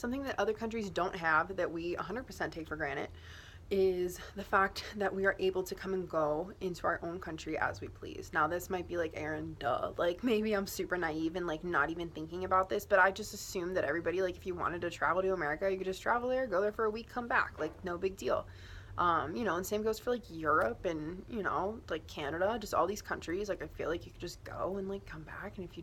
something that other countries don't have that we 100% take for granted is the fact that we are able to come and go into our own country as we please. Now, this might be like, Aaron, duh. Like, maybe I'm super naive and like not even thinking about this, but I just assumed that everybody, like, if you wanted to travel to America, you could just travel there, go there for a week, come back. Like, no big deal. And same goes for like Europe and, like Canada, just all these countries. Like, I feel like you could just go and like come back. And if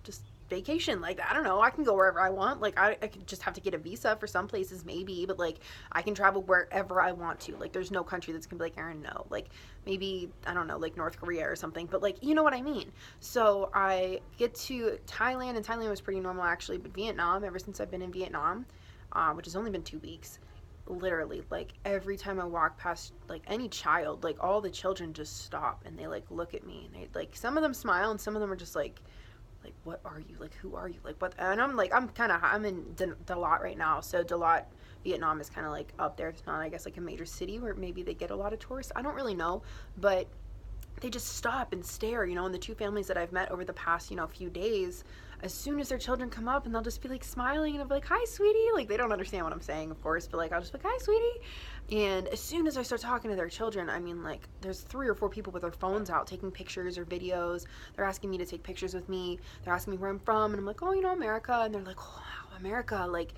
just vacation, like, I don't know, I can go wherever I want. Like, I could just have to get a visa for some places maybe, but like I can travel wherever I want to. Like, there's no country that's gonna be like, Aaron, no. Like, maybe, I don't know, like North Korea or something, but like, you know what I mean. So I get to Thailand, and Thailand was pretty normal actually, but Vietnam, ever since I've been in Vietnam, which has only been 2 weeks, literally, like, every time I walk past like any child, like all the children just stop and they like look at me, and they like, some of them smile and some of them are just like, what are you, like, who are you, like, what? And I'm like, I'm in Dalat right now, so Dalat, Vietnam is kind of like up there. It's not, I guess, like a major city where maybe they get a lot of tourists, I don't really know, but they just stop and stare, and the two families that I've met over the past, few days, as soon as their children come up, and they'll just be like smiling, and I'll be like, hi, sweetie. Like, they don't understand what I'm saying, of course, but like, I'll just be like, hi, sweetie. And as soon as I start talking to their children, I mean, like, there's 3 or 4 people with their phones out taking pictures or videos. They're asking me to take pictures with me. They're asking me where I'm from, and I'm like, oh, America. And they're like, oh, wow, America. Like,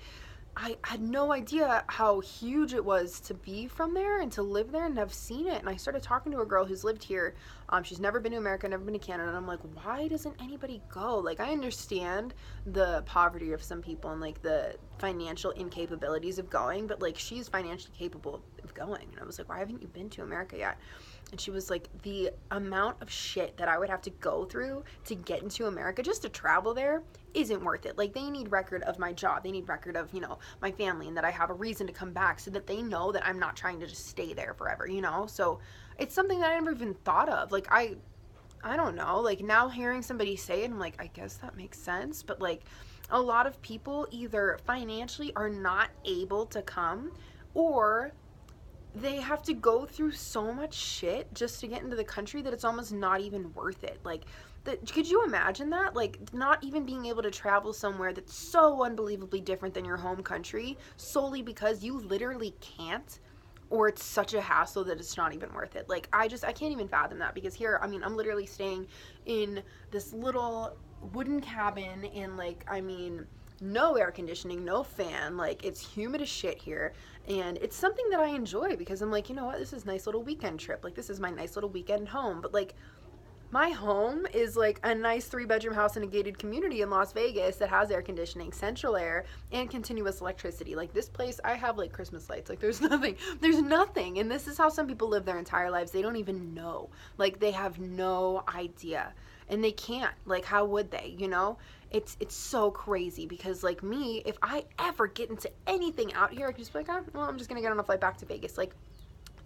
I had no idea how huge it was to be from there and to live there and have seen it. And I started talking to a girl who's lived here. She's never been to America, never been to Canada. And I'm like, why doesn't anybody go? Like, I understand the poverty of some people and like the financial incapabilities of going, but like, she's financially capable of going. And I was like, why haven't you been to America yet? And she was like, the amount of shit that I would have to go through to get into America just to travel there isn't worth it. Like, they need record of my job. They need record of, my family, and that I have a reason to come back so that they know that I'm not trying to just stay there forever, So it's something that I never even thought of. Like, I don't know. Like, now hearing somebody say it, I'm like, I guess that makes sense. But like, a lot of people either financially are not able to come, or they have to go through so much shit just to get into the country that it's almost not even worth it. Like, could you imagine that? Like, not even being able to travel somewhere that's so unbelievably different than your home country solely because you literally can't, or it's such a hassle that it's not even worth it. Like, I can't even fathom that, because here, I mean, I'm literally staying in this little wooden cabin, and like, I mean, no air conditioning, no fan, like, it's humid as shit here, and it's something that I enjoy because I'm like, you know what, this is a nice little weekend trip, like, this is my nice little weekend home. But like, my home is like a nice 3-bedroom house in a gated community in Las Vegas that has air conditioning, central air, and continuous electricity. Like, this place, I have like Christmas lights. Like, there's nothing. And this is how some people live their entire lives. They don't even know. Like, they have no idea. And they can't. Like, how would they, It's so crazy, because like me, if I ever get into anything out here, I can just be like, oh, well, I'm just gonna get on a flight back to Vegas. Like,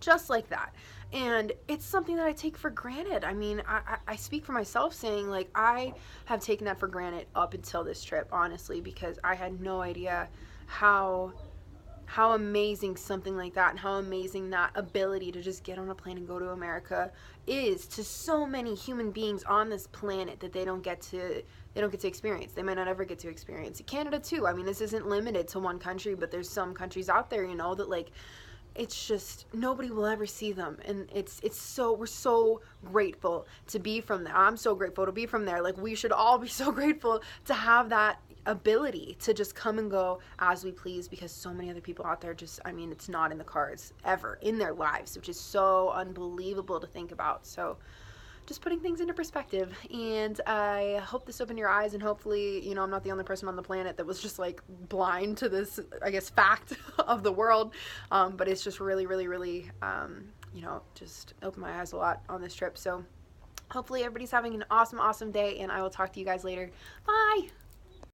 just like that. And it's something that I take for granted. I mean, I speak for myself saying, like, I have taken that for granted up until this trip, honestly, because I had no idea how amazing something like that, and how amazing that ability to just get on a plane and go to America is to so many human beings on this planet that they don't get to experience. They might not ever get to experience. Canada too. I mean, this isn't limited to one country, but there's some countries out there, that like, it's just, nobody will ever see them. And we're so grateful to be from there. I'm so grateful to be from there. Like, we should all be so grateful to have that ability to just come and go as we please, because so many other people out there just, I mean, it's not in the cards ever in their lives, which is so unbelievable to think about. So just putting things into perspective, and I hope this opened your eyes, and hopefully, I'm not the only person on the planet that was just like blind to this, I guess, fact of the world, but it's just really, really, really, just opened my eyes a lot on this trip. So hopefully everybody's having an awesome day, and I will talk to you guys later. Bye!